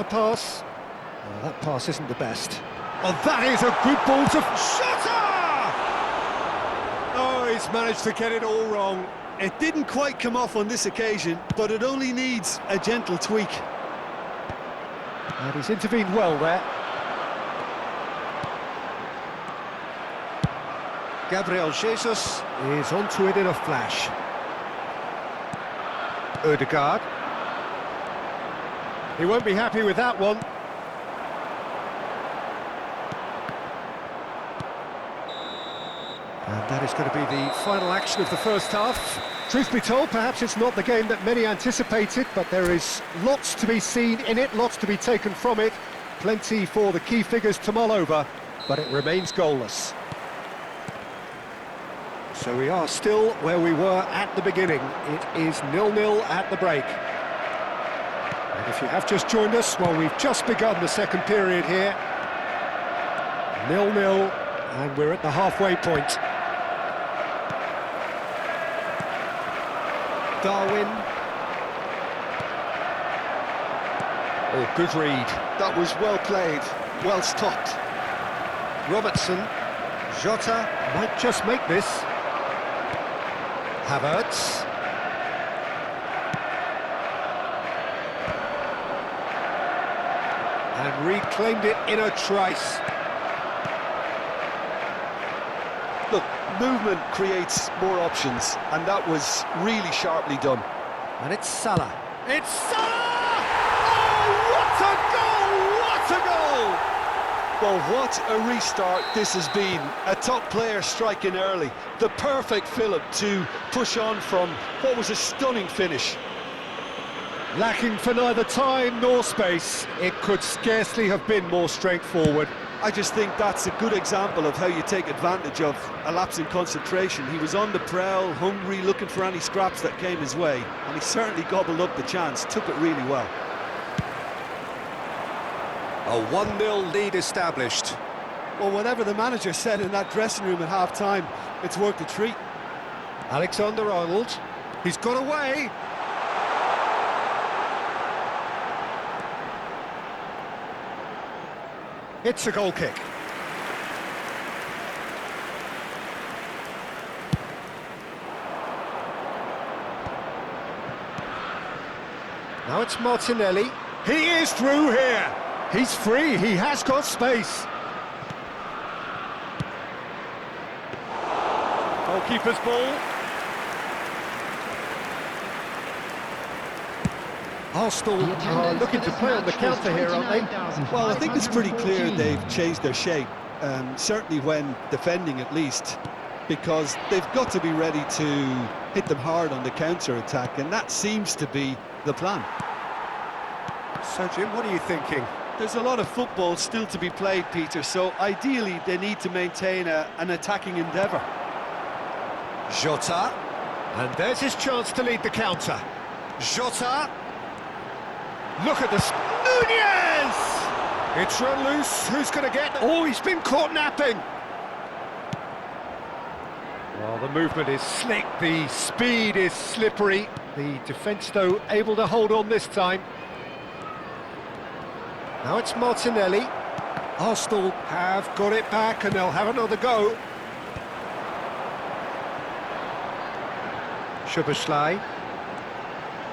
A pass. Oh, that pass isn't the best. Oh, that is a good ball to... Shutter! Oh, he's managed to get it all wrong. It didn't quite come off on this occasion, but it only needs a gentle tweak. And he's intervened well there. Gabriel Jesus is onto it in a flash. Ødegaard. He won't be happy with that one. And that is going to be the final action of the first half. Truth be told, perhaps it's not the game that many anticipated, but there is lots to be seen in it, lots to be taken from it. Plenty for the key figures to mull over, but it remains goalless. So we are still where we were at the beginning. It is 0-0 at the break. And if you have just joined us, well, we've just begun the second period here. 0-0, and we're at the halfway point. Darwin. Oh, good read. That was well played, well stopped. Robertson. Jota might just make this. Havertz. And reclaimed it in a trice. Look, movement creates more options, and that was really sharply done. And it's Salah. It's Salah! Oh, what a goal! What a goal! Well, what a restart this has been. A top player striking early. The perfect fillip to push on from what was a stunning finish. Lacking for neither time nor space. It could scarcely have been more straightforward. I just think that's a good example of how you take advantage of a lapse in concentration. He was on the prowl, hungry, looking for any scraps that came his way, and he certainly gobbled up the chance, took it really well. A 1-0 lead established. Well, whatever the manager said in that dressing room at half-time, it's worked a treat. Alexander-Arnold, he's got away. It's a goal kick. Now it's Martinelli. He is through here. He's free, he has got space. Goalkeeper's ball. Arsenal are looking to play on the counter here, aren't they? Well, I think it's pretty clear they've changed their shape, certainly when defending at least, because they've got to be ready to hit them hard on the counter-attack, and that seems to be the plan. So, Jim, what are you thinking? There's a lot of football still to be played, Peter, so ideally they need to maintain an attacking endeavour. Jota, and there's his chance to lead the counter. Jota, look at this. Nunez! It's run loose, who's going to get... Oh, he's been caught napping! Well, the movement is slick, the speed is slippery. The defence, though, able to hold on this time. Now it's Martinelli. Arsenal have got it back and they'll have another go. Szoboszlai.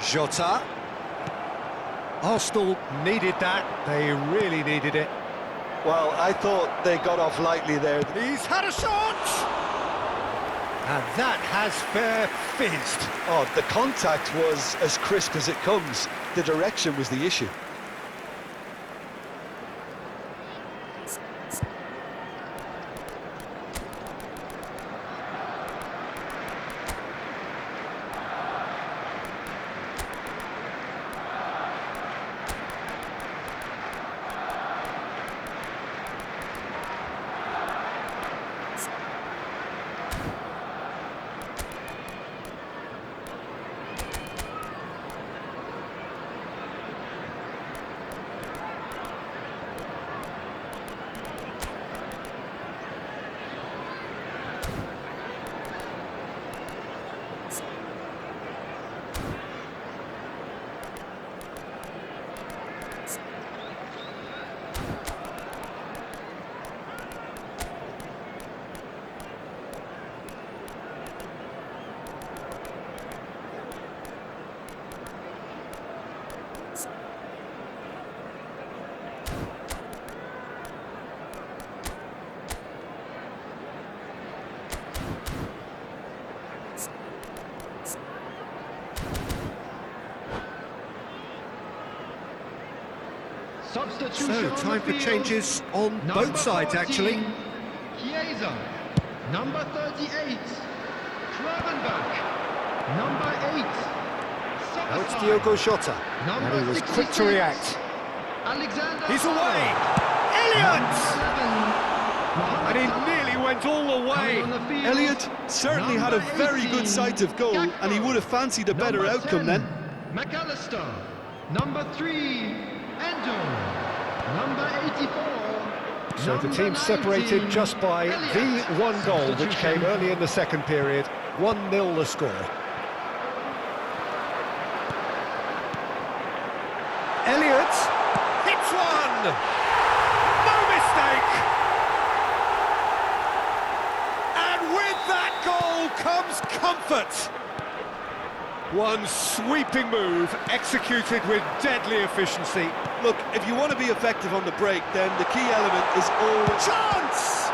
Jota. Arsenal needed that. They really needed it. Well, I thought they got off lightly there. He's had a shot! And that has fair fizzed. Oh, the contact was as crisp as it comes. The direction was the issue. So, time for changes on both sides, actually. Chiesa, number 38, Gravenberch, number 8, Now it's Diogo Jota, and he was quick to react. Alexander. He's away! Elliott! And he nearly went all the way. Elliott certainly had a very good sight of goal, and he would have fancied a better outcome then. McAllister, number 3, Endo, number 84. So the team separated just by the one goal, which came early in the second period. 1-0 the score. Elliott hits one! No mistake! And with that goal comes comfort. One sweeping move, executed with deadly efficiency. Look, if you want to be effective on the break, then the key element is always... Chance!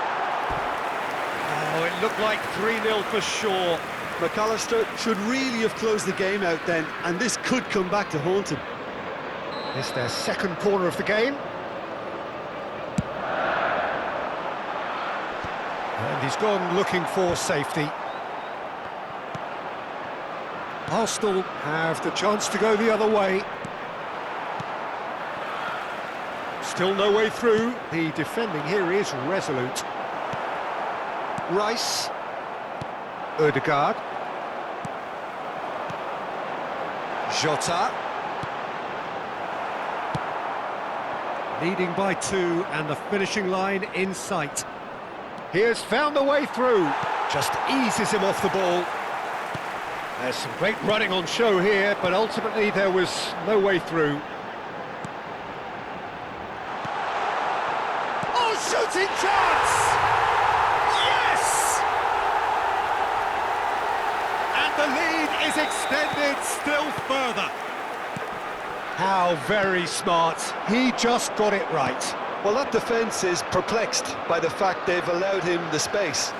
Oh, it looked like 3-0 for sure. McAllister should really have closed the game out then, and this could come back to haunt him. It's their second corner of the game. And he's gone looking for safety. Arsenal have the chance to go the other way. Still no way through. The defending here is resolute. Rice. Ødegaard. Jota. Leading by 2 and the finishing line in sight. He has found the way through. Just eases him off the ball. There's some great running on show here, but ultimately there was no way through. Oh, shooting chance! Yes! And the lead is extended still further. How very smart. He just got it right. Well, that defence is perplexed by the fact they've allowed him the space.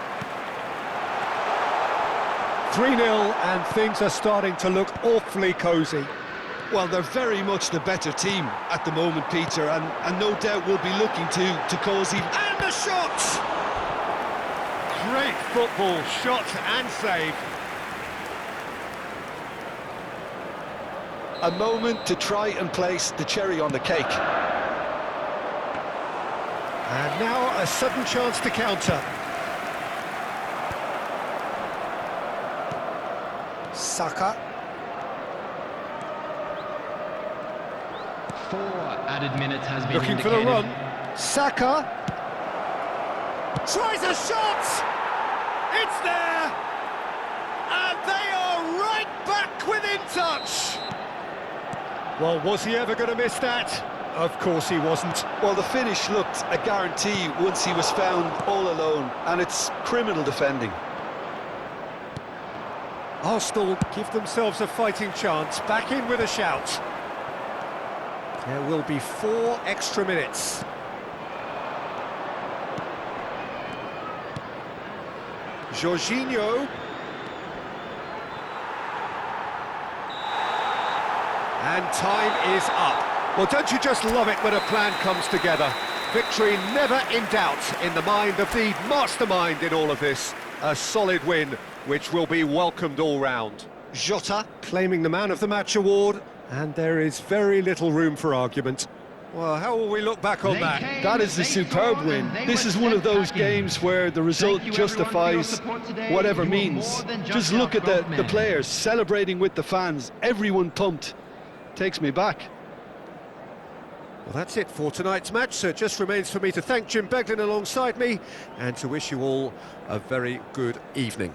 3-0 and things are starting to look awfully cosy. Well, they're very much the better team at the moment, Peter, and no doubt will be looking to cause even... And the shot! Great football, shot and save. A moment to try and place the cherry on the cake. And now a sudden chance to counter. Saka. 4 added minutes has been Looking for the run. Saka. Tries a shot! It's there! And they are right back within touch! Well, was he ever going to miss that? Of course he wasn't. Well, the finish looked a guarantee once he was found all alone, and it's criminal defending. Arsenal give themselves a fighting chance, back in with a shout. There will be 4 extra minutes. Jorginho. And time is up. Well, don't you just love it when a plan comes together? Victory never in doubt in the mind of the mastermind in all of this. A solid win, which will be welcomed all round. Jota claiming the Man of the Match award, and there is very little room for argument. Well, how will we look back on that? That is a superb win. This is one of those games where the result justifies whatever means. Just look at the players celebrating with the fans, everyone pumped. Takes me back. Well, that's it for tonight's match, so it just remains for me to thank Jim Beglin alongside me and to wish you all a very good evening.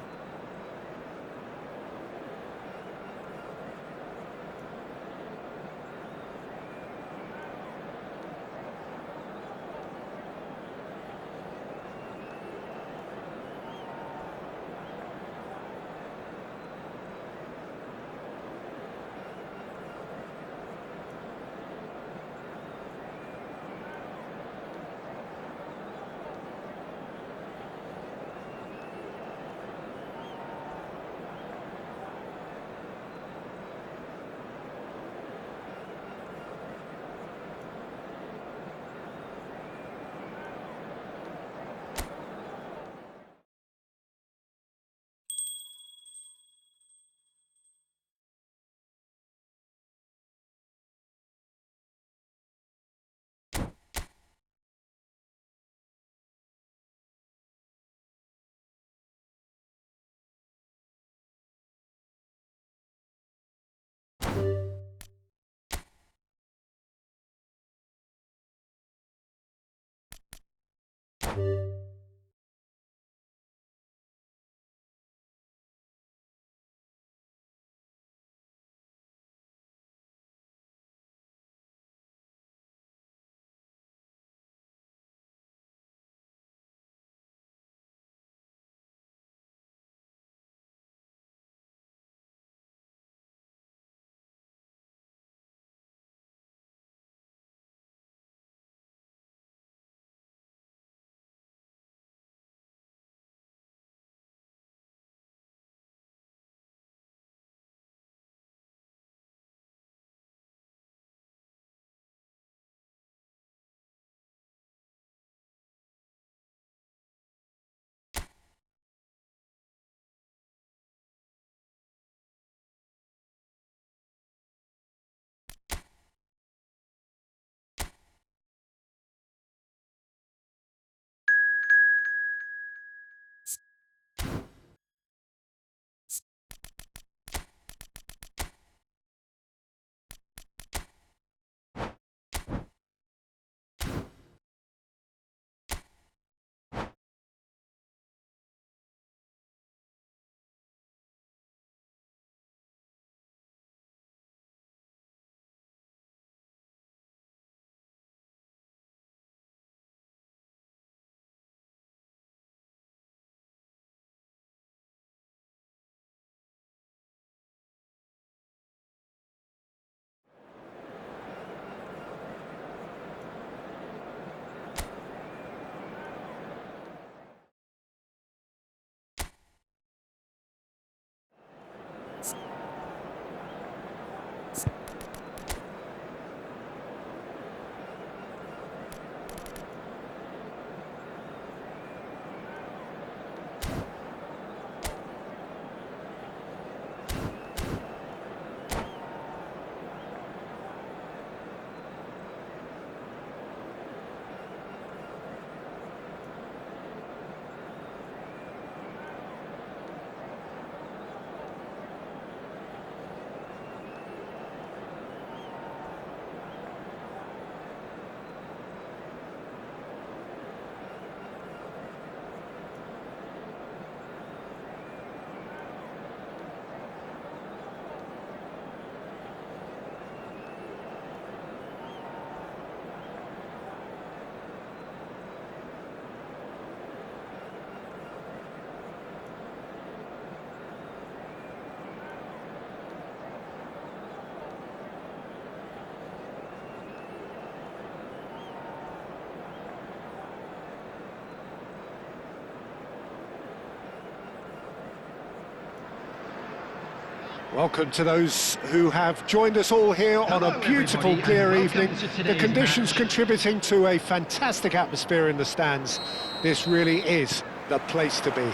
Welcome to those who have joined us all here on a beautiful, clear evening. The conditions contributing to a fantastic atmosphere in the stands. This really is the place to be.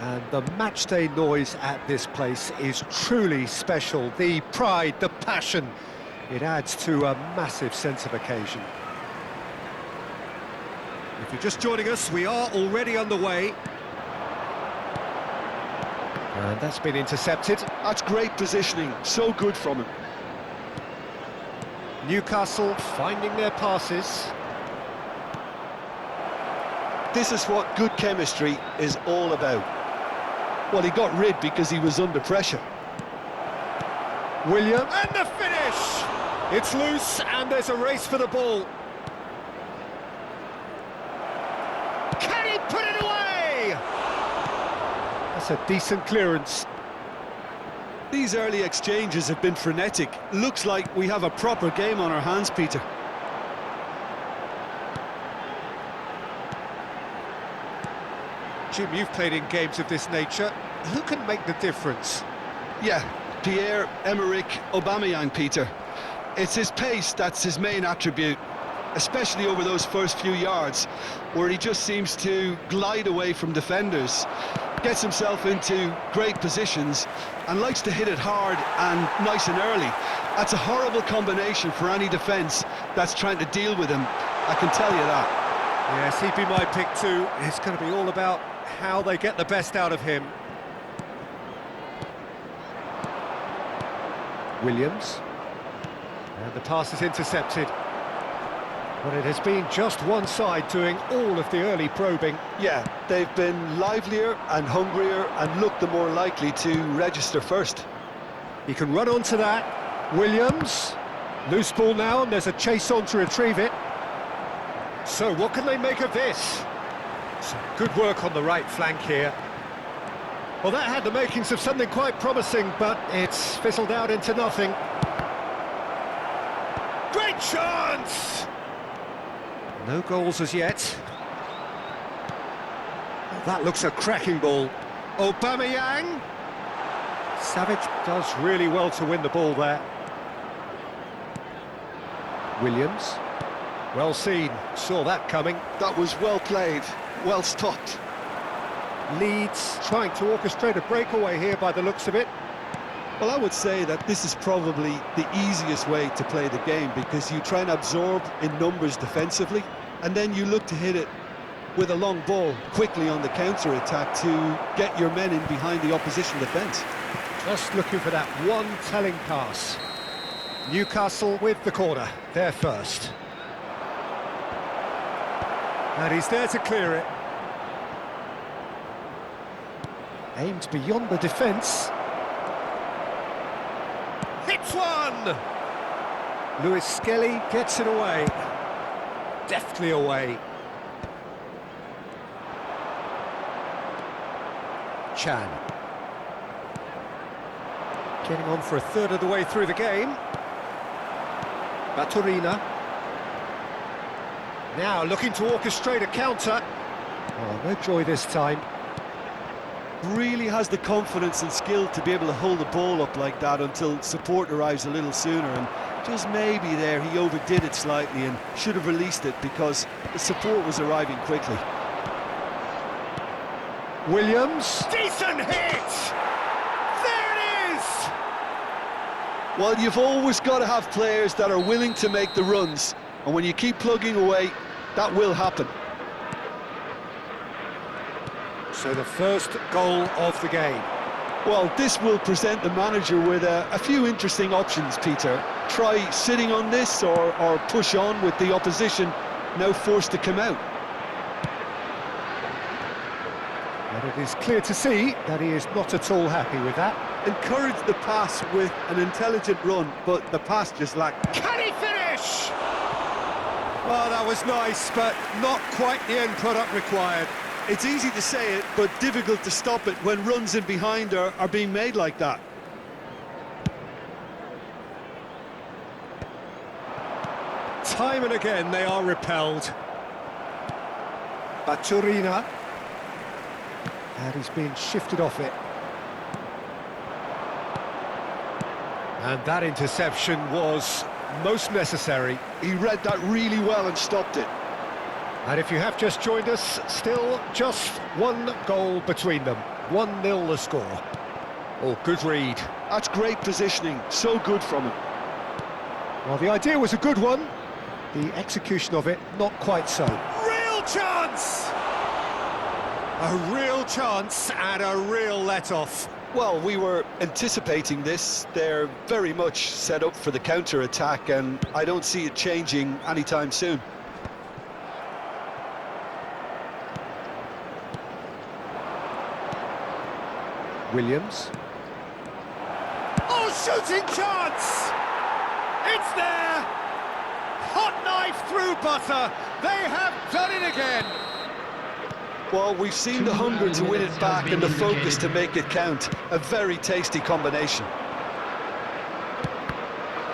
And the matchday noise at this place is truly special. The pride, the passion, it adds to a massive sense of occasion. If you're just joining us, we are already underway. And that's been intercepted. That's great positioning, so good from him. Newcastle finding their passes. This is what good chemistry is all about. Well, he got rid because he was under pressure. William, and the finish! It's loose, and there's a race for the ball. Can he put it away? That's a decent clearance. These early exchanges have been frenetic. Looks like we have a proper game on our hands, Peter. Jim, you've played in games of this nature. Who can make the difference? Yeah, Pierre-Emerick Aubameyang, Peter. It's his pace that's his main attribute, especially over those first few yards, where he just seems to glide away from defenders, gets himself into great positions, and likes to hit it hard and nice and early. That's a horrible combination for any defence that's trying to deal with him, I can tell you that. Yes, he'd be my pick too. It's going to be all about how they get the best out of him. Williams. And the pass is intercepted. But it has been just one side doing all of the early probing. Yeah, they've been livelier and hungrier and looked the more likely to register first. He can run onto that. Williams. Loose ball now, and there's a chase on to retrieve it. So what can they make of this? Some good work on the right flank here. Well, that had the makings of something quite promising, but it's fizzled out into nothing. Great chance! No goals as yet. Well, that looks a cracking ball. Aubameyang. Savage does really well to win the ball there. Williams. Well seen, saw that coming. That was well played, well stopped. Leeds trying to orchestrate a breakaway here by the looks of it. Well, I would say that this is probably the easiest way to play the game, because you try and absorb in numbers defensively, and then you look to hit it with a long ball quickly on the counter-attack to get your men in behind the opposition defence. Just looking for that one telling pass. Newcastle with the corner, they're first. And he's there to clear it. Aimed beyond the defence. Hits one! Lewis Skelly gets it away. Deftly away. Chan. Getting on for a third of the way through the game. Baturina. Now looking to orchestrate a counter. Oh, no joy this time. Really has the confidence and skill to be able to hold the ball up like that until support arrives a little sooner, and just maybe there he overdid it slightly and should have released it because the support was arriving quickly. Williams. Decent hit! There it is! Well, you've always got to have players that are willing to make the runs, and when you keep plugging away, that will happen. So the first goal of the game. Well, this will present the manager with a few interesting options, Peter. Try sitting on this or push on with the opposition now forced to come out. And it is clear to see that he is not at all happy with that. Encourage the pass with an intelligent run, but the pass just lacked. Can he finish? Well, that was nice, but not quite the end product required. It's easy to say it, but difficult to stop it when runs in behind are being made like that. Time and again they are repelled. Baturina. And he's been shifted off it. And that interception was most necessary. He read that really well and stopped it. And if you have just joined us, still just one goal between them. 1-0 the score. Oh, good read. That's great positioning, so good from him. Well, the idea was a good one. The execution of it, not quite so. Real chance! A real chance and a real let-off. Well, we were anticipating this. They're very much set up for the counter-attack, and I don't see it changing anytime soon. Williams. Oh, shooting chance! It's there! Hot knife through butter. They have done it again. Well, we've seen the hunger to win it back and the focus to make it count. A very tasty combination.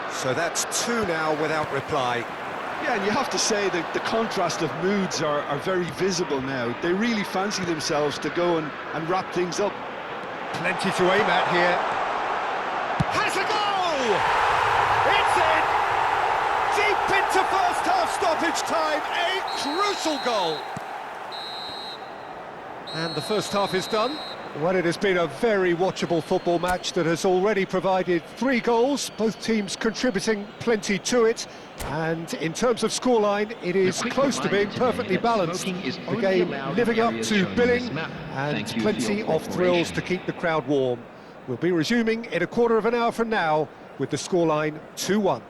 So that's two now without reply. Yeah, and you have to say that the contrast of moods are very visible now. They really fancy themselves to go and wrap things up. Plenty to aim at here. Has a goal! It's in! Deep into first half stoppage time, a crucial goal. And the first half is done. Well, it has been a very watchable football match that has already provided 3 goals, both teams contributing plenty to it. And in terms of scoreline, it is close to being perfectly balanced. The game living up to billing and plenty of thrills to keep the crowd warm. We'll be resuming in a quarter of an hour from now with the scoreline 2-1.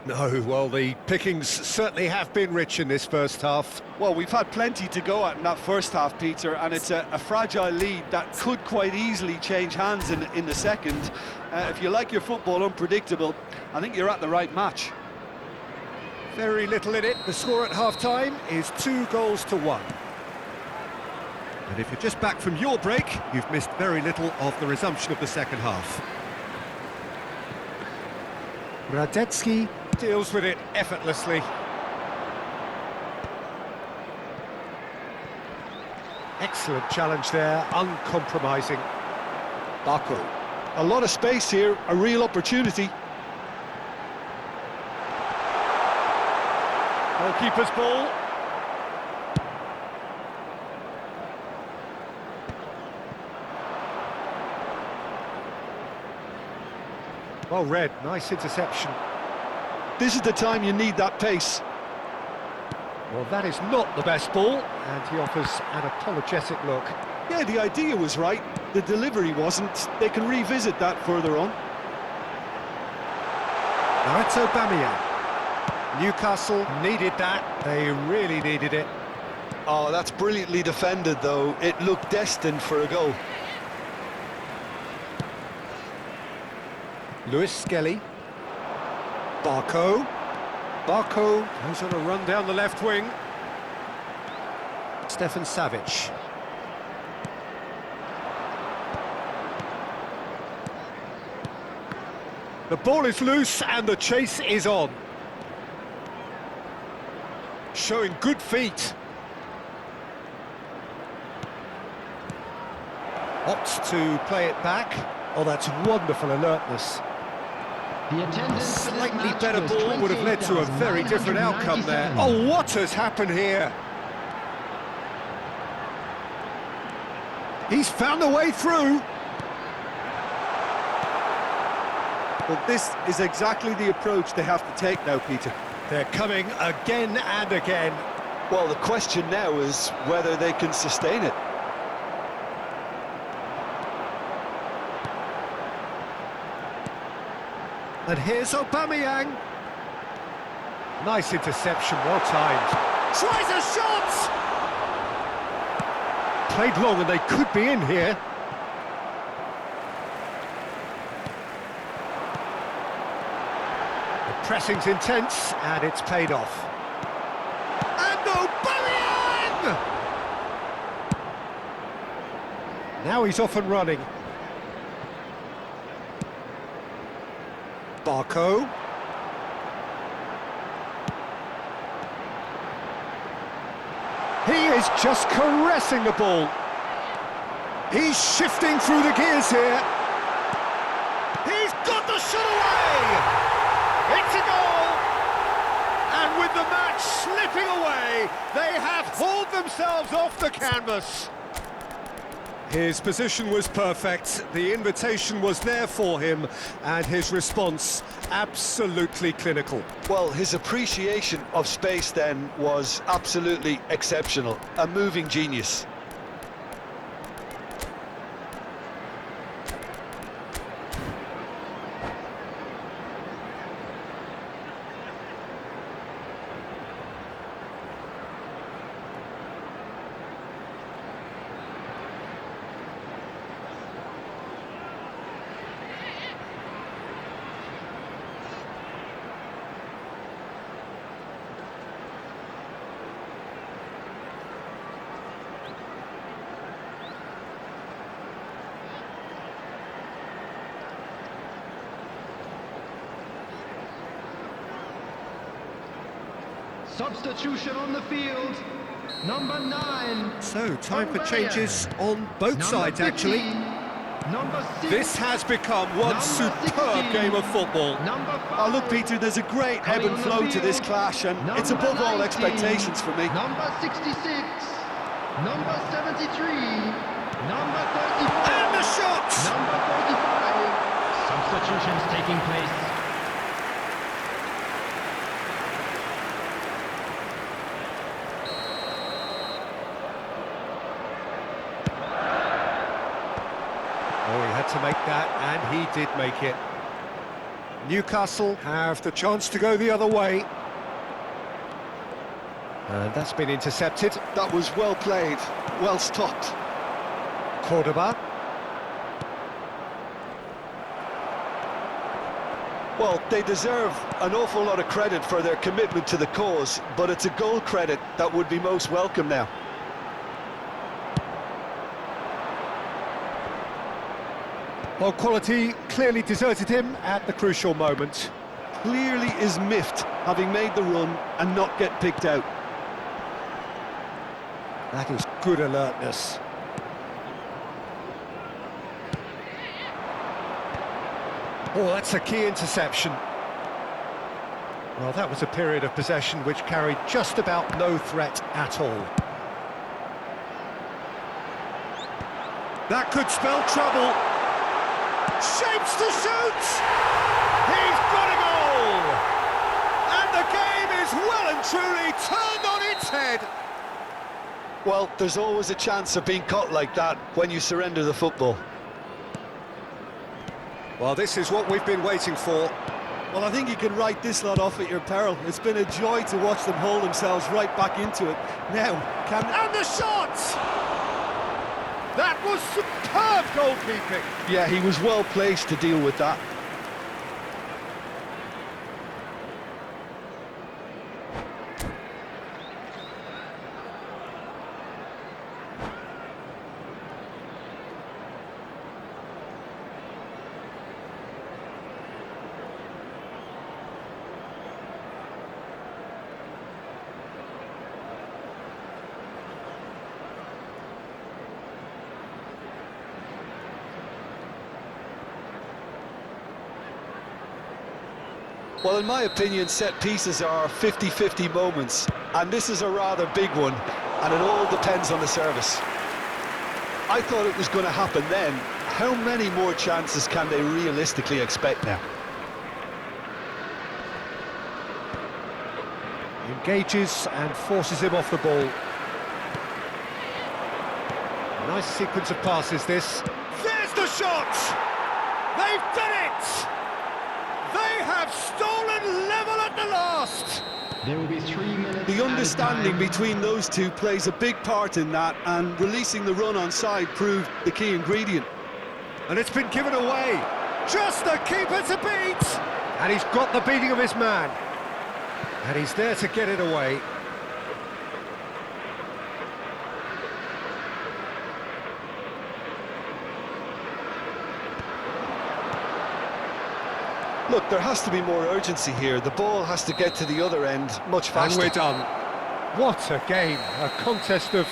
No, well, the pickings certainly have been rich in this first half. Well, we've had plenty to go at in that first half, Peter, and it's a fragile lead that could quite easily change hands in the second. If you like your football unpredictable, I think you're at the right match. Very little in it. The score at half-time is 2-1. And if you're just back from your break, you've missed very little of the resumption of the second half. Radetsky deals with it effortlessly. Excellent challenge there, uncompromising. Baku. A lot of space here, a real opportunity. Goalkeeper's ball. Well read, nice interception. This is the time you need that pace. Well, that is not the best ball, and he offers an apologetic look. Yeah, the idea was right, the delivery wasn't. They can revisit that further on. Now it's Aubameyang. Newcastle needed that, they really needed it. Oh, that's brilliantly defended, though. It looked destined for a goal. Lewis Skelly. Barco goes on a run down the left wing. Stefan Savic. The ball is loose and the chase is on. Showing good feet. Opts to play it back. Oh, that's wonderful alertness. The A attendance for this slightly match better was ball would have led to a very different outcome there. 28,997. Oh, what has happened here? He's found a way through. Well, this is exactly the approach they have to take now, Peter. They're coming again and again. Well, the question now is whether they can sustain it. And here's Aubameyang. Nice interception, well timed. Tries a shot! Played long and they could be in here. The pressing's intense and it's paid off. And Aubameyang! Now he's off and running. Barco. He is just caressing the ball. He's shifting through the gears here. He's got the shot away! It's a goal! And with the match slipping away, they have hauled themselves off the canvas. His position was perfect, the invitation was there for him, and his response absolutely clinical. Well, his appreciation of space then was absolutely exceptional. A moving genius. Substitution on the field, number 9. So, time for Aubameyang. changes on both sides, actually. Number 6. This has become one Number superb 16. game of football. Number 5. Oh, look, Peter, there's a great ebb and flow to this clash, and it's above all expectations for me. Number 66. Number 73. Number 34. And the shot! Number 45. Substitutions taking place. Oh, he had to make that, and he did make it. Newcastle have the chance to go the other way. And that's been intercepted. That was well played, well stopped. Cordoba. Well, they deserve an awful lot of credit for their commitment to the cause, but it's a goal credit that would be most welcome now. Well, quality clearly deserted him at the crucial moment. Clearly is miffed, having made the run and not get picked out. That is good alertness. Oh, that's a key interception. Well, that was a period of possession which carried just about no threat at all. That could spell trouble. Shapes to shoot! He's got a goal! And the game is well and truly turned on its head. Well, there's always a chance of being caught like that when you surrender the football. Well, this is what we've been waiting for. Well, I think you can write this lot off at your peril. It's been a joy to watch them hold themselves right back into it. Now, can... And the shot! That was superb goalkeeping. Yeah, he was well placed to deal with that. Well, in my opinion, set pieces are 50-50 moments, and this is a rather big one, and it all depends on the service. I thought it was going to happen then. How many more chances can they realistically expect now? Engages and forces him off the ball. Nice sequence of passes, this. There's the shot! They've done it! They have stolen level at the last! There will be 3 minutes. The understanding between those two plays a big part in that, and releasing the run on side proved the key ingredient. And it's been given away. Just the keeper to beat! And he's got the beating of his man. And he's there to get it away. Look, there has to be more urgency here. The ball has to get to the other end much faster. And we're done. What a game. A contest of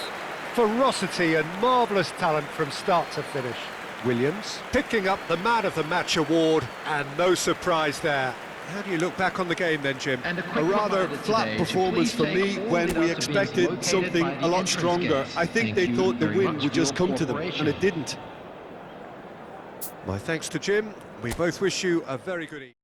ferocity and marvellous talent from start to finish. Williams picking up the Man of the Match award, and no surprise there. How do you look back on the game then, Jim? A rather flat performance for me when we expected something a lot stronger. I think they thought the win would just come to them, and it didn't. My thanks to Jim. We both wish you a very good evening.